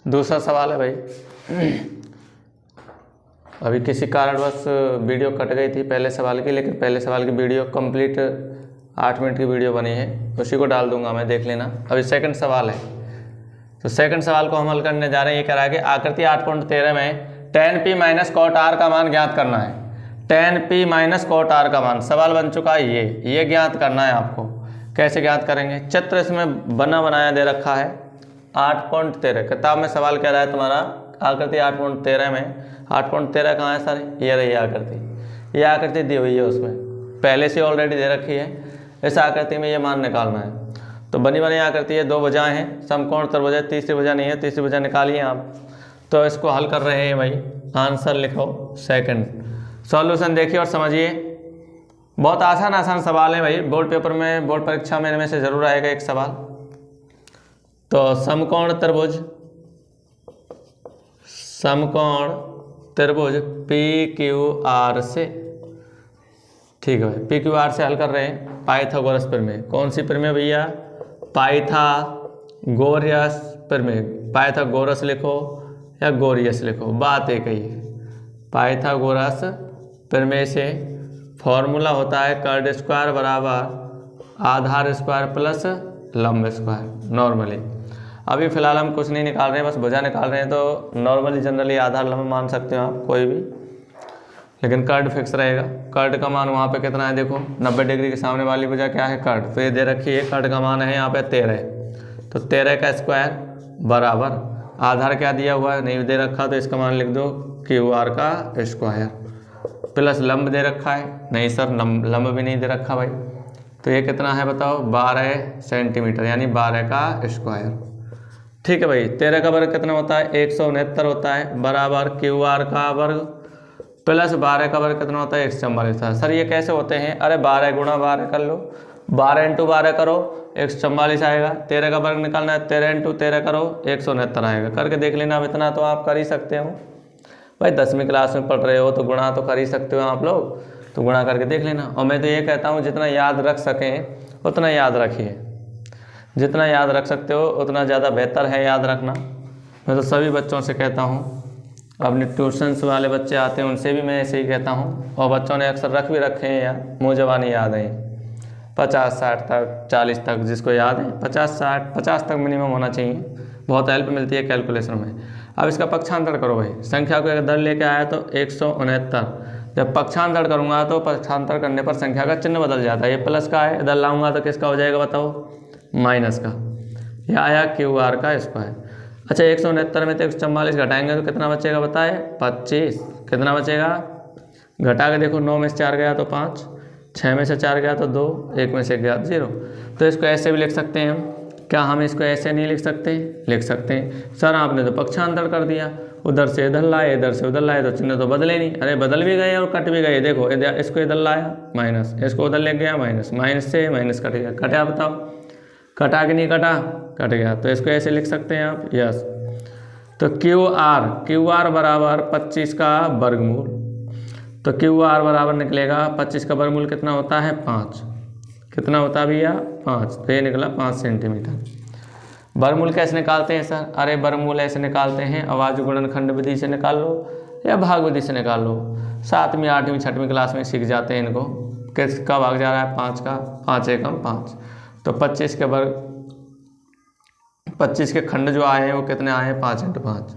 दूसरा सवाल है भाई, अभी किसी कारणवश वीडियो कट गई थी पहले सवाल की, लेकिन पहले सवाल की वीडियो कंप्लीट 8 मिनट की वीडियो बनी है, उसी को डाल दूंगा मैं, देख लेना। अभी सेकंड सवाल है, तो सेकंड सवाल को हम हल करने जा रहे हैं। ये कह रहा है कि आकृति 8.13 में tan p minus cot r का मान ज्ञात करना है। tan p minus cot r का मान सवाल बन चुका है, ये ज्ञात करना है आपको। कैसे ज्ञात करेंगे? चित्र इसमें बना बनाया दे रखा है 8.13, किताब में सवाल कह रहा है तुम्हारा आकृति 8.13 में। 8.13 कहाँ है सर? ये रही आकृति, ये आकृति दी हुई है, उसमें पहले से ऑलरेडी दे रखी है। इस आकृति में ये मान निकालना है। तो बनी बनी आकृति है, दो भुजाएं हैं, समकोण त्रिभुज है, तीसरी भुजा नहीं है, तीसरी भुजा निकालिए आप। तो इसको हल कर रहे हैं भाई, आंसर लिखो सेकंड। सॉल्यूशन देखिए और समझिए, बहुत आसान सवाल है भाई। बोर्ड पेपर में, बोर्ड परीक्षा में इनमें से जरूर आएगा एक सवाल। तो समकोण त्रिभुज PQR से, ठीक है भाई, PQR से हल कर रहे हैं पाइथागोरस प्रमेय। कौन सी प्रमेय भैया? पाइथागोरस प्रमेय। पाइथागोरस लिखो या गोरियस लिखो, बात एक ही है। पाइथागोरस प्रमेय से फॉर्मूला होता है कर्ड स्क्वायर बराबर आधार स्क्वायर प्लस लंब स्क्वायर नॉर्मली। अभी फिलहाल हम कुछ नहीं निकाल रहे हैं, बस भुजा निकाल रहे हैं। तो नॉर्मली जनरली आधार लंब मान सकते हो आप कोई भी, लेकिन कर्ड फिक्स रहेगा। कर्ड का मान वहाँ पे कितना है देखो, 90 डिग्री के सामने वाली भुजा क्या है? कर्ड। तो ये दे रखी है, कर्ड का मान है यहाँ पे 13। तो 13 का स्क्वायर बराबर आधार क्या दिया हुआ है? नहीं दे रखा, तो इसका मान लिख दो QR का स्क्वायर प्लस लंब दे रखा है। नहीं सर, लंब भी नहीं दे रखा भाई। तो ये कितना है बताओ? 12 सेंटीमीटर, यानी 12 का स्क्वायर। ठीक है भाई। 13 का वर्ग कितना होता है? 169 होता है, बराबर QR का वर्ग प्लस 12 का वर्ग कितना होता है? 144 था। सर ये कैसे होते हैं? अरे 12 गुणा 12 कर लो, 12 इंटू 12 करो, 144 आएगा। 13 का वर्ग निकालना है, 13 इंटू 13 करो, 169 आएगा। करके देख लेना, अब इतना तो आप कर ही सकते हो भाई। 10वीं क्लास में पढ़ रहे हो तो गुणा तो कर ही सकते हो आप लोग, तो गुणा करके देख लेना। और मैं तो ये कहता हूँ जितना याद रख सकें उतना याद रखिए, जितना याद रख सकते हो उतना ज़्यादा बेहतर है याद रखना। मैं तो सभी बच्चों से कहता हूँ, अपने ट्यूशन्स वाले बच्चे आते हैं उनसे भी मैं ऐसे ही कहता हूँ, और बच्चों ने अक्सर रख भी रखे हैं यार, मुँह ज़बानी याद है 50-60 तक, 40 तक, जिसको याद है 50 तक मिनिमम होना चाहिए। बहुत हेल्प मिलती है कैलकुलेशन में। अब इसका पक्षांतर करो भाई। संख्या को अगर दर लेके आया तो 169, जब पक्षांतर करूँगा तो पक्षांतर करने पर संख्या का चिन्ह बदल जाता है। ये प्लस का है, इधर लाऊंगा तो किसका हो जाएगा बताओ? माइनस का। यह आया QR का स्क्वायर। अच्छा 169 में तो 144 घटाएंगे तो कितना बचेगा बताए? 25। कितना बचेगा? घटा के देखो, 9 में से 4 गया तो 5, 6 में से 4 गया तो 2, 1 में से गया 0। तो इसको ऐसे भी लिख सकते हैं हम। क्या हम इसको ऐसे नहीं लिख सकते? लिख सकते हैं। सर आपने तो पक्षांतर कर दिया, उधर से इधर लाए, इधर से उधर लाए, तो चिन्ह तो बदले नहीं। अरे बदल भी गए और कट भी गए। देखो इसको इधर लाया माइनस, इसको उधर ले गया माइनस, माइनस से माइनस कट गया। कटा बताओ? कटा कि नहीं कटा? कट गया। तो इसको ऐसे लिख सकते हैं आप, यस। तो QR बराबर 25 का वर्गमूल। तो QR बराबर निकलेगा 25 का वर्गमूल कितना होता है? 5। कितना होता है भैया? 5। तो ये निकला 5 सेंटीमीटर। वर्गमूल कैसे निकालते हैं सर? अरे वर्गमूल ऐसे निकालते हैं, अभाज्य गुणनखंड विधि से निकाल लो या भाग विधि से निकाल लो। 7वीं 8वीं 6वीं क्लास में सीख जाते हैं इनको। किसका भाग जा रहा है? 5 का। 5 एकम 5। तो 25 के वर्ग, 25 के खंड जो आए हैं वो कितने आए हैं? 5 इंटू 5।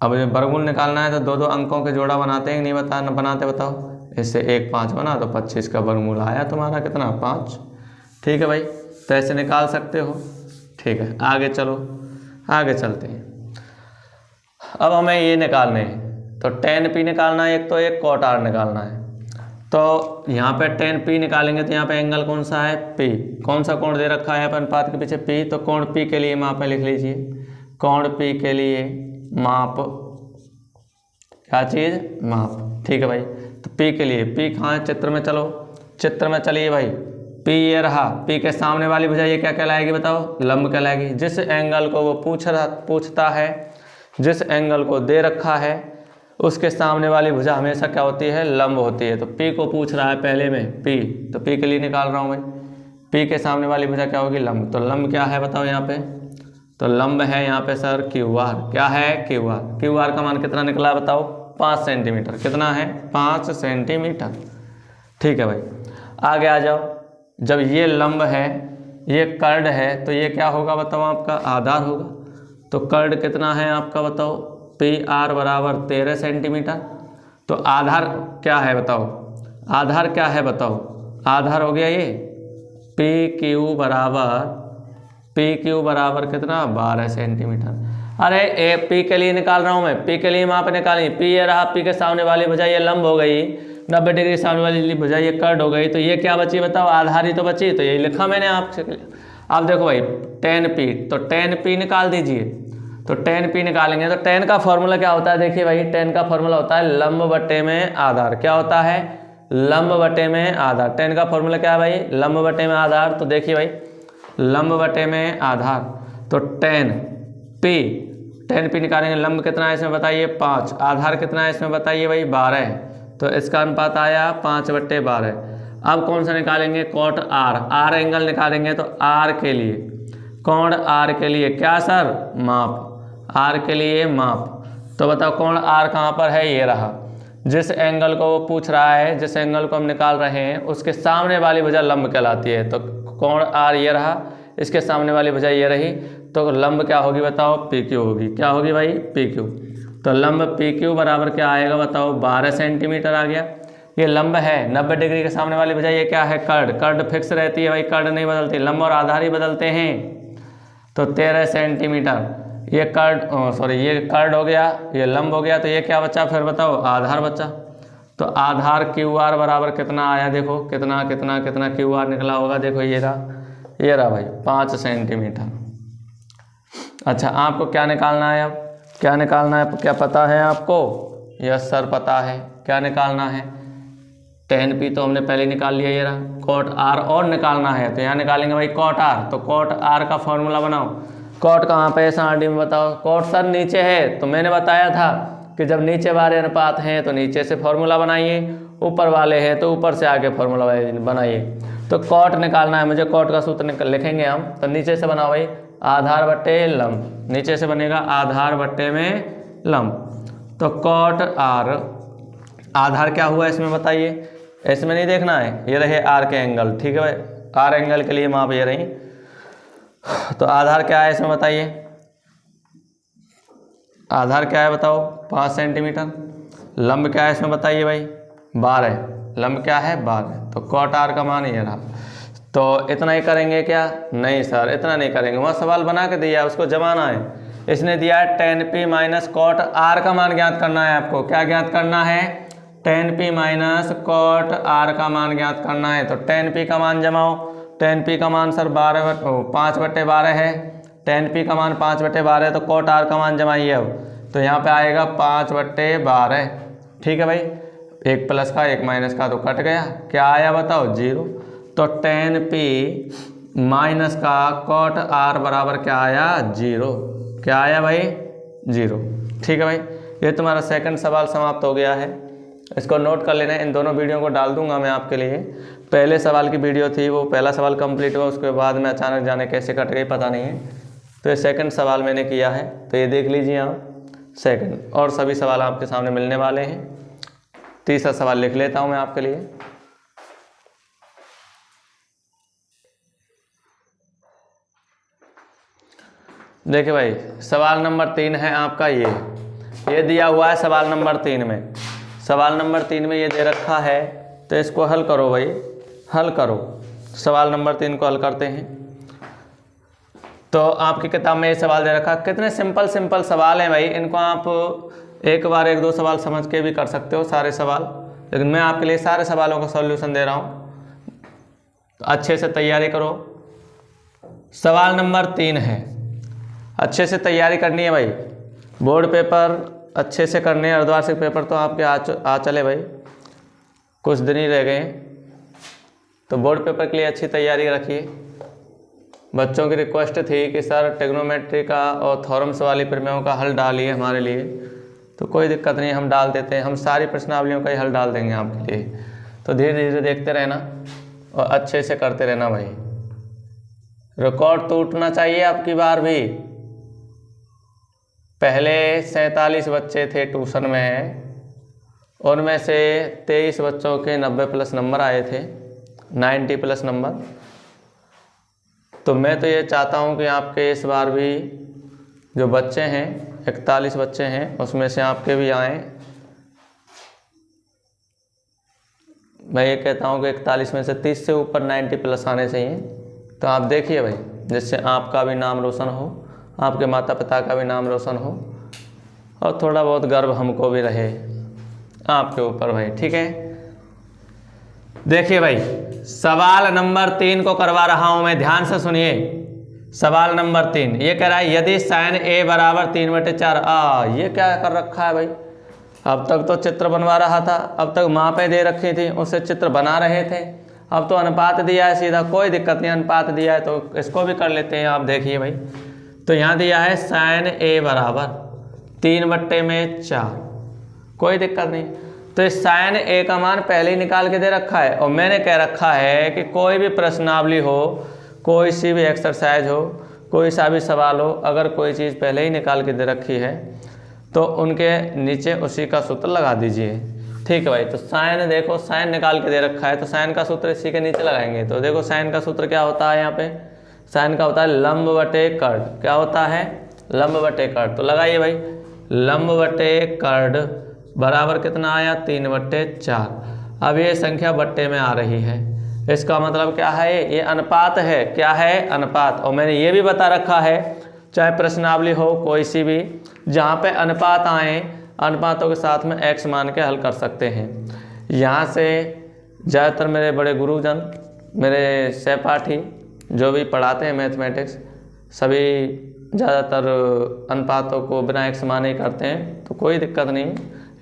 अब वर्गमूल निकालना है तो 2-2 अंकों के जोड़ा बनाते हैं, नहीं बनाते बताओ? इससे 1 5 बना, तो 25 का वर्गमूल आया तुम्हारा कितना? 5। ठीक है भाई, तो ऐसे निकाल सकते हो। ठीक है, आगे चलो, आगे चलते हैं। अब हमें ये निकालने हैं, तो tan p निकालना है एक, तो एक cot r निकालना है। तो यहाँ पे tan p निकालेंगे तो यहाँ पे एंगल कौन सा है? P। कौन सा कोण दे रखा है अनुपात के पीछे? P। तो कोण P के लिए माप लिख लीजिए। कोण P के लिए माप, क्या चीज़? माप। ठीक है भाई। तो P के लिए, P कहाँ है? चित्र में चलो, चित्र में चलिए भाई। P ये रहा, P के सामने वाली भुजा ये क्या कहलाएगी बताओ? लंब कहलाएगी। जिस एंगल को वो पूछता है, जिस एंगल को दे रखा है, उसके सामने वाली भुजा हमेशा क्या होती है? लंब होती है। तो P को पूछ रहा है पहले में P, तो P के लिए निकाल रहा हूँ भाई। P के सामने वाली भुजा क्या होगी? लंब। तो लंब क्या है बताओ यहाँ पे? तो लंब है यहाँ पे सर क्यू आर। क्या है? Q R. क्यू आर का मान कितना निकला बताओ? 5 सेंटीमीटर। कितना है? 5 सेंटीमीटर। ठीक है भाई, आगे आ जाओ। जब ये लंब है, ये कर्ड है, तो ये क्या होगा बताओ? आपका आधार होगा। तो कर्ड कितना है आपका बताओ? पी आर बराबर 13 सेंटीमीटर। तो आधार क्या है बताओ? आधार क्या है बताओ? आधार हो गया ये पी क्यू बराबर कितना? 12 सेंटीमीटर। अरे ए पी के लिए निकाल रहा हूँ मैं, पी के लिए माप निकाली। पी ये रहा, पी के सामने वाली भुजा ये लंब हो गई, 90 डिग्री सामने वाली भुजा ये कर्ड हो गई। तो ये क्या बची बताओ? आधार ही तो बची। तो यही लिखा मैंने आपसे। अब देखो भाई tan p, तो tan p निकाल दीजिए। तो tan p निकालेंगे तो tan का फॉर्मूला क्या होता है? देखिए भाई, tan का फॉर्मूला होता है लंब बटे में आधार। क्या होता है? लंब बटे में आधार। tan का फॉर्मूला क्या है भाई? लंब बटे में आधार। तो देखिए भाई, लंब बटे में आधार, तो tan p निकालेंगे। लंब कितना है इसमें बताइए? 5। आधार कितना है इसमें बताइए भाई? 12। तो इसका अनुपात आया 5/12। अब कौन सा निकालेंगे? कॉट आर एंगल निकालेंगे। तो आर के लिए, कोण आर के लिए क्या सर? माप। आर के लिए माप। तो बताओ कोण आर कहाँ पर है? ये रहा। जिस एंगल को वो पूछ रहा है, जिस एंगल को हम निकाल रहे हैं, उसके सामने वाली भुजा लंब कहलाती है। तो कोण आर ये रहा, इसके सामने वाली भुजा ये रही। तो लंब क्या होगी बताओ? पी क्यू होगी। क्या होगी भाई? P Q. तो लंब पी क्यू बराबर क्या आएगा बताओ? 12 सेंटीमीटर आ गया। ये लंब है, 90 डिग्री के सामने वाली भुजा ये क्या है? कर्ड। कर्ड फिक्स रहती है भाई, कर्ड नहीं बदलती। लंब और आधार ही बदलते हैं। तो 13 सेंटीमीटर ये कर्ड, ये कर्ड हो गया, ये लंब हो गया। तो ये क्या बचा फिर बताओ? आधार बचा। तो आधार क्यू आर बराबर कितना आया? देखो कितना कितना कितना क्यू आर निकला होगा। देखो ये रहा भाई 5 सेंटीमीटर। अच्छा, आपको क्या निकालना है? अब क्या निकालना है? क्या पता है आपको? यस सर पता है। क्या निकालना है? tan p तो हमने पहले निकाल लिया, ये रहा। cot r और निकालना है, तो यहाँ निकालेंगे भाई cot r। तो cot r का फॉर्मूला बनाओ। cot कहाँ पे है SRD में बताओ? cot सर नीचे है। तो मैंने बताया था कि जब नीचे वाले अनुपात हैं तो नीचे से फॉर्मूला बनाइए, ऊपर वाले हैं तो ऊपर से आगे फॉर्मूला बनाइए। तो cot निकालना है मुझे। cot का सूत्र लिखेंगे हम। तो नीचे से बनाओ भाई, आधार बट्टे लंब। नीचे से बनेगा आधार बट्टे में लंब। तो cot r, आधार क्या हुआ इसमें बताइए? इसमें नहीं देखना है, ये रहे आर के एंगल। ठीक है भाई, आर एंगल के लिए माप ये रही। तो आधार क्या है इसमें बताइए? आधार क्या है बताओ? 5 सेंटीमीटर। लंब क्या है इसमें बताइए भाई? 12। लंब क्या है? 12। तो कॉट आर का मान ये रहा। तो इतना ही करेंगे क्या? नहीं सर, इतना नहीं करेंगे। वहाँ सवाल बना के दिया है, उसको जमाना है। इसने दिया है tan p minus cot R का मान ज्ञात करना है आपको। क्या ज्ञात करना है? tan p minus cot R का मान ज्ञात करना है। तो tan p का मान जमाओ। tan p का मान सर 5/12 है। tan p का मान 5/12 है। तो कॉट आर का मान जमाइए अब। तो यहाँ पे आएगा 5/12। ठीक है भाई, एक प्लस का एक माइनस का तो कट गया। क्या आया बताओ? 0। तो tan p माइनस का कॉट आर बराबर क्या आया? 0। क्या आया भाई? 0। ठीक है भाई, ये तुम्हारा सेकंड सवाल समाप्त हो गया है। इसको नोट कर लेना। इन दोनों वीडियो को डाल दूंगा मैं आपके लिए। पहले सवाल की वीडियो थी, वो पहला सवाल कंप्लीट हुआ, उसके बाद में अचानक जाने कैसे कट गई पता नहीं है। तो ये सेकंड सवाल मैंने किया है, तो ये देख लीजिए आप सेकंड। और सभी सवाल आपके सामने मिलने वाले हैं। तीसरा सवाल लिख लेता हूँ मैं आपके लिए। देखिए भाई, सवाल नंबर 3 है आपका। ये दिया हुआ है सवाल नंबर 3 में। सवाल नंबर 3 में ये दे रखा है, तो इसको हल करो भाई, हल करो। सवाल नंबर 3 को हल करते हैं। तो आपकी किताब में ये सवाल दे रखा। कितने सिंपल सिंपल सवाल हैं भाई, इनको आप एक बार 1-2 सवाल समझ के भी कर सकते हो सारे सवाल, लेकिन मैं आपके लिए सारे सवालों का सॉल्यूशन दे रहा हूँ। तो अच्छे से तैयारी करो। सवाल नंबर 3 है, अच्छे से तैयारी करनी है भाई। बोर्ड पेपर अच्छे से करने हैं। अर्धवार्षिक पेपर तो आपके आ चले भाई, कुछ दिन ही रह गए। तो बोर्ड पेपर के लिए अच्छी तैयारी रखिए। बच्चों की रिक्वेस्ट थी कि सर ट्रिग्नोमेट्री का और थ्योरम्स वाली प्रमेयों का हल डालिए हमारे लिए। तो कोई दिक्कत नहीं, हम डाल देते हैं। हम सारी प्रश्नावलियों का ही हल डाल देंगे आपके लिए। तो धीरे धीरे देखते रहना और अच्छे से करते रहना भाई। रिकॉर्ड तो उठना चाहिए आपकी बार भी। पहले 47 बच्चे थे ट्यूशन में, उनमें से 23 बच्चों के 90+ नंबर आए थे, 90+ नंबर। तो मैं तो ये चाहता हूँ कि आपके इस बार भी जो बच्चे हैं 41 बच्चे हैं उसमें से आपके भी आए। मैं ये कहता हूँ कि 41 में से 30 से ऊपर 90+ आने चाहिए। तो आप देखिए भाई, जिससे आपका भी नाम रोशन हो, आपके माता पिता का भी नाम रोशन हो, और थोड़ा बहुत गर्व हमको भी रहे आपके ऊपर भाई। ठीक है, देखिए भाई सवाल नंबर 3 को करवा रहा हूं मैं, ध्यान से सुनिए। सवाल नंबर 3 ये कह रहा है यदि sin a बराबर 3/4। ये क्या कर रखा है भाई, अब तक तो चित्र बनवा रहा था, अब तक मापें दे रखी थी, उससे चित्र बना रहे थे। अब तो अनुपात दिया है सीधा, कोई दिक्कत नहीं, अनुपात दिया है तो इसको भी कर लेते हैं। आप देखिए भाई, तो यहाँ दिया है sin a बराबर 3/4, कोई दिक्कत नहीं। तो इस sin a का मान पहले ही निकाल के दे रखा है, और मैंने कह रखा है कि कोई भी प्रश्नावली हो, कोई सी भी एक्सरसाइज हो, कोई सा भी सवाल हो, अगर कोई चीज़ पहले ही निकाल के दे रखी है तो उनके नीचे उसी का सूत्र लगा दीजिए। ठीक है भाई, तो साइन देखो, साइन निकाल के दे रखा है तो साइन का सूत्र इसी के नीचे लगाएंगे। तो देखो साइन का सूत्र क्या होता है, यहाँ पे साइन का होता है लंब बटे कर्ण। क्या होता है, लंब बटे कर्ण। तो लगाइए भाई, लंब बटे कर्ण बराबर कितना आया, 3/4। अब ये संख्या बट्टे में आ रही है, इसका मतलब क्या है, ये अनुपात है। क्या है, अनुपात। और मैंने ये भी बता रखा है, चाहे प्रश्नावली हो कोई सी भी, जहाँ पे अनुपात आए, अनुपातों के साथ में x मान के हल कर सकते हैं। यहाँ से ज़्यादातर मेरे बड़े गुरुजन, मेरे सहपाठी जो भी पढ़ाते हैं मैथमेटिक्स, सभी ज़्यादातर अनुपातों को बिना x माने ही करते हैं। तो कोई दिक्कत नहीं,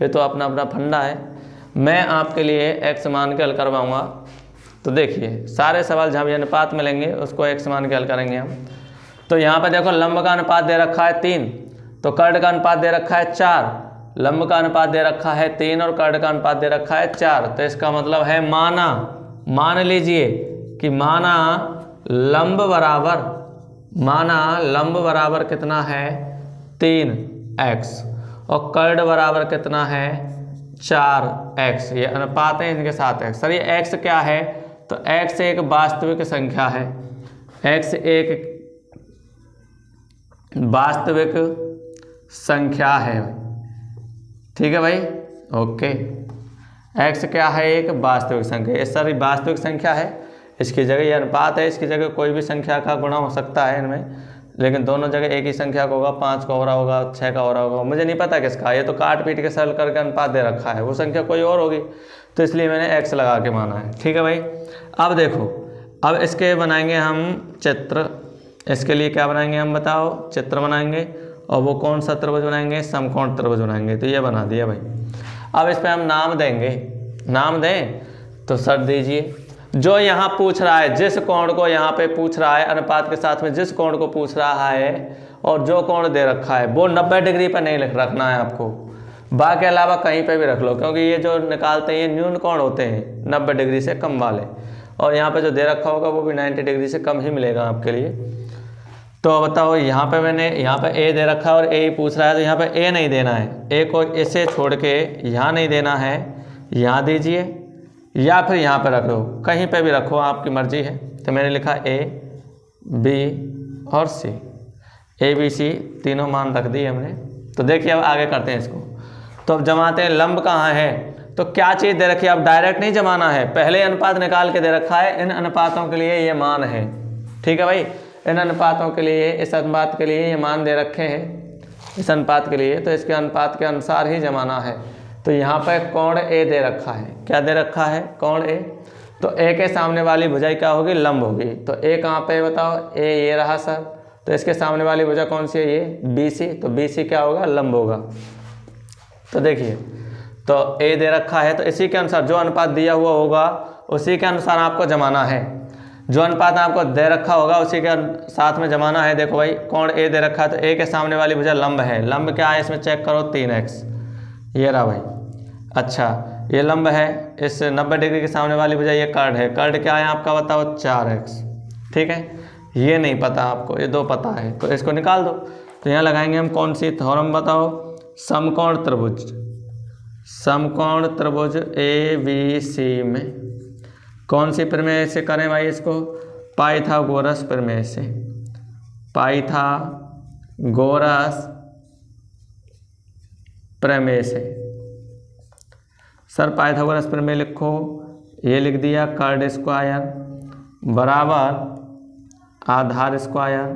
ये तो अपना अपना फंडा है। मैं आपके लिए x मान के हल करवाऊँगा। तो देखिए सारे सवाल जहाँ भी अनुपात मिलेंगे उसको x मान के हल करेंगे हम। तो यहाँ पर देखो लंब का अनुपात दे रखा है 3, तो कर्ण का अनुपात दे रखा है 4। लंब का अनुपात दे रखा है 3 और कर्ण का अनुपात दे रखा है 4। तो इसका मतलब है माना, मान लीजिए कि माना लंब बराबर कितना है, 3x, और कर्ण बराबर कितना है, 4x। ये अनुपात है, इनके साथ x। सर ये x क्या है, तो x एक वास्तविक संख्या है, x एक वास्तविक संख्या है। ठीक है भाई, ओके। x क्या है, एक वास्तविक संख्या। ये सर वास्तविक संख्या है, इसकी जगह ये अनुपात है, इसकी जगह कोई भी संख्या का गुणा हो सकता है इनमें, लेकिन दोनों जगह एक ही संख्या का होगा। 5 का हो रहा होगा, 6 का हो रहा होगा, मुझे नहीं पता किसका। ये तो काट पीट के सरल करके अनुपात दे रखा है, वो संख्या कोई और होगी, तो इसलिए मैंने x लगा के माना है। ठीक है भाई, अब देखो, अब इसके बनाएंगे हम चित्र। इसके लिए क्या बनाएंगे हम, बताओ, चित्र बनाएंगे। और वो कौन सा त्रिभुज बनाएंगे, समकोण त्रिभुज बनाएंगे। तो ये बना दिया भाई। अब इस पर हम नाम देंगे, नाम दें तो सर दीजिए। जो यहाँ पूछ रहा है, जिस कोण को यहाँ पे पूछ रहा है, अनुपात के साथ में जिस कोण को पूछ रहा है और जो कोण दे रखा है, वो 90 डिग्री पर नहीं रखना है आपको, बाकी अलावा कहीं पे भी रख लो, क्योंकि ये जो निकालते हैं ये न्यून कोण होते हैं, 90 डिग्री से कम वाले। और यहाँ पे जो दे रखा होगा वो भी 90 डिग्री से कम ही मिलेगा आपके लिए। तो बताओ, यहाँ पे मैंने यहाँ पे a दे रखा है और a ही पूछ रहा है, तो यहाँ पे a नहीं देना है, a को इसे छोड़ के यहाँ नहीं देना है, यहाँ दीजिए, या फिर यहाँ पे रख लो, कहीं पे भी रखो, आपकी मर्जी है। तो मैंने लिखा a, b और c, a b c तीनों मान रख दिए हमने। तो देखिए अब आगे करते हैं इसको। तो अब जमाते हैं, लंब कहाँ है, तो क्या चीज़ दे रखी है, अब डायरेक्ट नहीं जमाना है, पहले अनुपात निकाल के दे रखा है। इन अनुपातों के लिए ये मान है। ठीक है भाई, इन अनुपातों के लिए, इस अनुपात के लिए ये मान दे रखे हैं, इस अनुपात के लिए, तो इसके अनुपात के अनुसार ही जमाना है। तो यहाँ पर कोण a दे रखा है, क्या दे रखा है, कोण a। तो a के सामने वाली भुजाई क्या होगी, लंब होगी। तो a कहाँ पे बताओ, a ये रहा सर, तो इसके सामने वाली भुजा कौन सी है, ये BC। तो BC क्या होगा, लंब होगा। तो देखिए, तो a दे रखा है, तो इसी के अनुसार जो अनुपात दिया हुआ होगा उसी के अनुसार आपको जमाना है। जो अनुपात आपको दे रखा होगा उसी के साथ में जमाना है। देखो भाई, कोण a दे रखा है, तो a के सामने वाली भुजा लंब है। लंब क्या है, इसमें चेक करो, 3x, ये रहा भाई। अच्छा, ये लंब है, इस 90 डिग्री के सामने वाली भुजा ये कर्ण है। कर्ण क्या है आपका, बताओ, 4x। ठीक है, ये नहीं पता आपको, ये 2 पता है, तो इसको निकाल दो। तो यहाँ लगाएंगे हम कौन सी थ्योरम बताओ, समकोण त्रिभुज, समकोण त्रिभुज ABC में कौन सी प्रमेय से करें भाई इसको, पाइथागोरस प्रमेय से, पाइथागोरस प्रमेय से। सर पाइथागोरस प्रमेय लिखो, ये लिख दिया, कर्ड स्क्वायर बराबर आधार स्क्वायर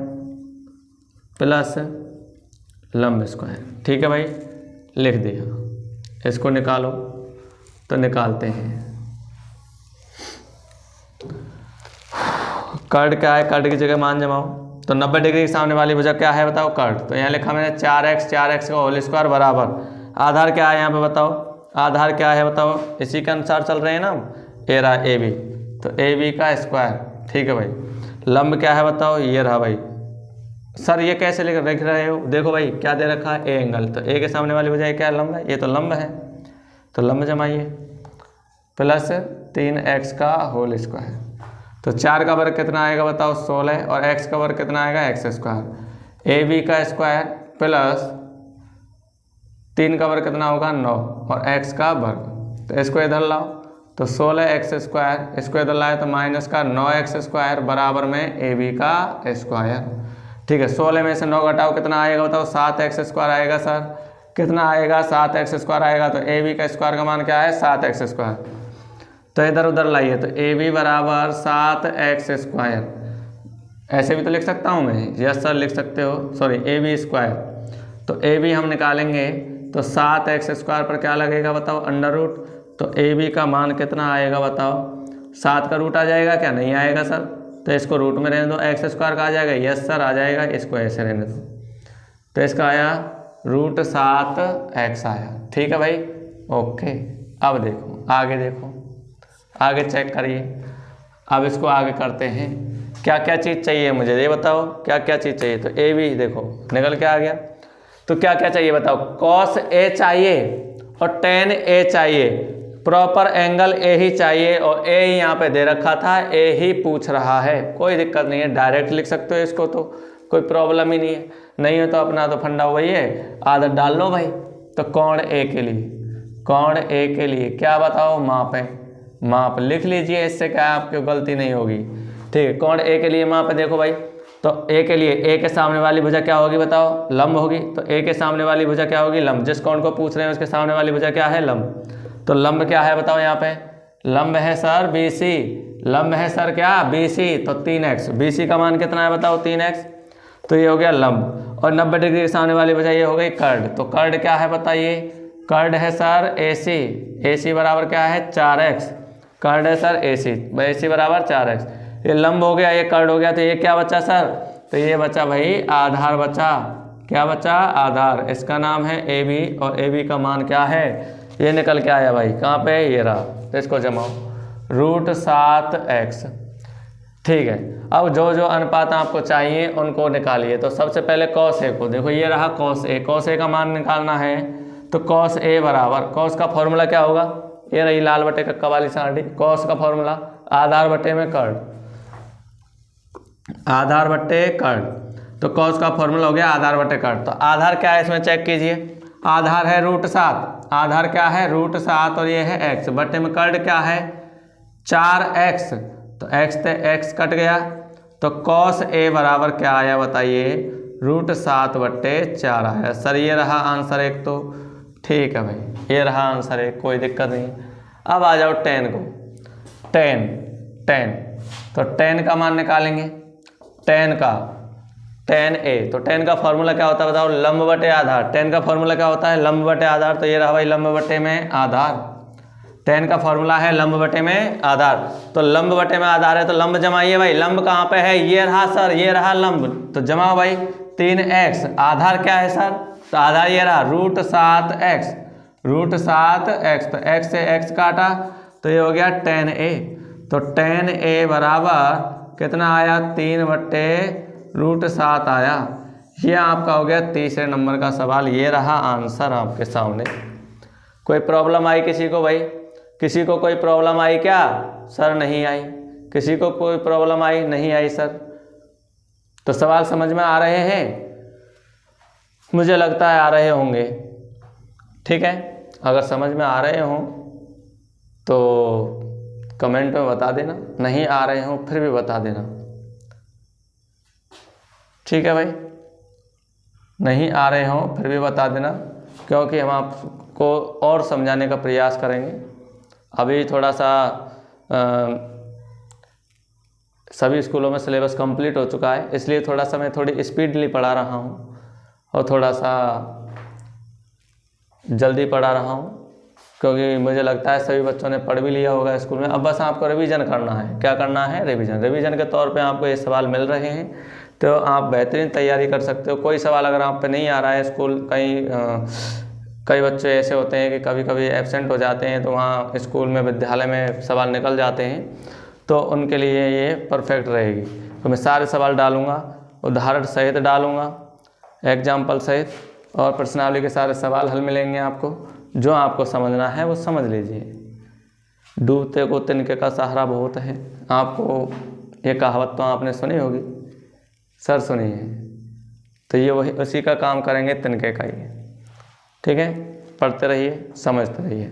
प्लस लंब स्क्वायर। ठीक है भाई, लिख दिया। इसको निकालो, तो निकालते हैं। कर्ड क्या है, कर्ड की जगह मान जमाओ, तो 90 डिग्री के सामने वाली भुजा क्या है बताओ, कर्ड। तो यहाँ लिखा मैंने 4x का होल स्क्वायर बराबर आधार क्या है यहाँ पे बताओ, आधार क्या है बताओ, इसी के अनुसार चल रहे हैं ना, ये रहा AB, तो AB का स्क्वायर। ठीक है भाई, लंब क्या है बताओ, ये रहा भाई। सर ये कैसे लिख रहे हो, देखो भाई क्या दे रखा है, ए एंगल, तो ए के सामने वाली भुजा क्या लंब है, ये तो लंब है, तो लंब जमाइए प्लस 3x का होल स्क्वायर। तो 4 का वर्ग कितना आएगा बताओ 16, और x का वर्ग कितना आएगा x स्क्वायर। AB का स्क्वायर प्लस 3 का वर्ग कितना होगा 9, और x का वर्ग, तो इसको इधर लाओ, तो 16x स्क्वायर, इसको इधर लाए तो माइनस का 9x स्क्वायर बराबर में AB का स्क्वायर। ठीक है, 16 में से 9 घटाओ कितना आएगा बताओ, 7x स्क्वायर आएगा। सर कितना आएगा, 7x स्क्वायर आएगा, तो AB का स्क्वायर का मान क्या है 7x स्क्वायर। तो इधर उधर लाइए, तो AB बराबर 7x स्क्वायर। ऐसे भी तो लिख सकता हूँ मैं, यस सर लिख सकते हो, सॉरी AB स्क्वायर। तो AB हम निकालेंगे, तो 7x स्क्वायर पर क्या लगेगा बताओ, अंडर रूट। तो AB का मान कितना आएगा बताओ, 7 का रूट आ जाएगा क्या, नहीं आएगा सर, तो इसको रूट में रहने दो, x स्क्वायर का आ जाएगा, यस सर आ जाएगा, इसको ऐसे रहने दो, तो इसका आया √7x आया। ठीक है भाई, ओके। अब देखो आगे, देखो आगे चेक करिए। अब इसको आगे करते हैं, क्या क्या चीज़ चाहिए मुझे ये बताओ, क्या क्या चीज़ चाहिए। तो AB देखो निकल के आ गया, तो क्या क्या चाहिए बताओ, cos A चाहिए और tan A चाहिए, प्रॉपर एंगल A ही चाहिए, और A ही यहाँ पे दे रखा था, A ही पूछ रहा है, कोई दिक्कत नहीं है, डायरेक्ट लिख सकते हो इसको, तो कोई प्रॉब्लम ही नहीं है। नहीं हो तो अपना तो फंडा वही है, आदत डाल लो भाई। तो कोण A के लिए, कोण A के लिए क्या बताओ, माप है, माप लिख लीजिए, इससे क्या आपकी गलती नहीं होगी। ठीक है, कोण A के लिए माप है, देखो भाई, तो A के लिए, A के सामने वाली भुजा क्या होगी बताओ, लंब होगी, तो A के सामने वाली भुजा क्या होगी, लंब। जिस कोण को पूछ रहे हैं उसके सामने वाली भुजा क्या है, लंब। तो लंब क्या है बताओ, यहाँ पे लंब है सर BC, लंब है सर क्या BC, तो 3x, BC का मान कितना है बताओ 3x, तो ये हो गया लंब। और 90 डिग्री के सामने वाली भुजा ये हो गई कर्ड। तो कर्ड क्या है बताइए, कर्ड है सर AC, AC बराबर क्या है 4x, कर्ड है सर AC बराबर 4x। ये लंब हो गया, ये कर्ड हो गया, तो ये क्या बचा सर, तो ये बचा भाई आधार बचा, क्या बचा आधार, इसका नाम है AB, और AB का मान क्या है, ये निकल के आया भाई, कहाँ पे, ये रहा, तो इसको जमाओ √7x। ठीक है, अब जो जो अनुपात आपको चाहिए उनको निकालिए। तो सबसे पहले cos A को देखो, ये रहा cos A, cos A का मान निकालना है, तो cos A बराबर, cos का फॉर्मूला क्या होगा, ये रही लाल बटे कक्का वाली सारणी, cos का फॉर्मूला आधार बटे में कर्ड, आधार बटे कर्ड, तो cos का फॉर्मूला हो गया आधार बटे कर्ड। तो आधार क्या है इसमें चेक कीजिए, आधार है √7, आधार क्या है √7, और ये है x, बटे में कर्ड क्या है 4x, तो x से x कट गया, तो cos A बराबर क्या आया बताइए, √7 बटे 4 आया। सर ये रहा आंसर एक, तो ठीक है भाई, ये रहा आंसर एक, कोई दिक्कत नहीं। अब आ जाओ tan को, tan, तो tan का मान निकालेंगे, tan A, तो tan का फॉर्मूला क्या होता है बताओ, लंब बटे आधार। tan का फॉर्मूला क्या होता है, लंब बटे आधार, तो ये रहा भाई लंब बटे में आधार, tan का फॉर्मूला है लंब बटे में आधार। तो लंब बटे में आधार है, तो लंब जमाइए भाई, लंब कहाँ पे है, ये रहा सर, ये रहा लंब, तो जमाओ भाई 3x, आधार क्या है सर, तो आधार ये रहा √7x, तो x से x काटा, तो ये हो गया tan A। तो tan A बराबर कितना आया, 3 बटे √7 आया। ये आपका हो गया तीसरे नंबर का सवाल, ये रहा आंसर आपके सामने। कोई प्रॉब्लम आई किसी को भाई, किसी को कोई प्रॉब्लम आई क्या, सर नहीं आई, किसी को कोई प्रॉब्लम आई, नहीं आई सर। तो सवाल समझ में आ रहे हैं, मुझे लगता है आ रहे होंगे। ठीक है, अगर समझ में आ रहे हों तो कमेंट में बता देना, नहीं आ रहे हों फिर भी बता देना। ठीक है भाई, नहीं आ रहे हों फिर भी बता देना, क्योंकि हम आपको और समझाने का प्रयास करेंगे। अभी थोड़ा सा सभी स्कूलों में सिलेबस कंप्लीट हो चुका है, इसलिए थोड़ा सा मैं थोड़ी स्पीडली पढ़ा रहा हूँ और थोड़ा सा जल्दी पढ़ा रहा हूँ, क्योंकि मुझे लगता है सभी बच्चों ने पढ़ भी लिया होगा स्कूल में। अब बस आपको रिवीजन करना है। क्या करना है? रिवीजन के तौर पे आपको ये सवाल मिल रहे हैं, तो आप बेहतरीन तैयारी कर सकते हो। कोई सवाल अगर आप पे नहीं आ रहा है, स्कूल कई बच्चे ऐसे होते हैं कि कभी कभी एब्सेंट हो जाते हैं, तो वहाँ स्कूल में विद्यालय में सवाल निकल जाते हैं, तो उनके लिए ये परफेक्ट रहेगी। तो मैं सारे सवाल डालूँगा, उदाहरण सहित डालूँगा, एग्जाम्पल सहित, और प्रश्नावली के सारे सवाल हल मिलेंगे आपको। जो आपको समझना है वो समझ लीजिए। डूबते को तिनके का सहारा बहुत है। आपको ये कहावत तो आपने सुनी होगी, सर सुनी है, तो ये वही उसी का काम करेंगे, तिनके का ही। ठीक है, पढ़ते रहिए, समझते रहिए।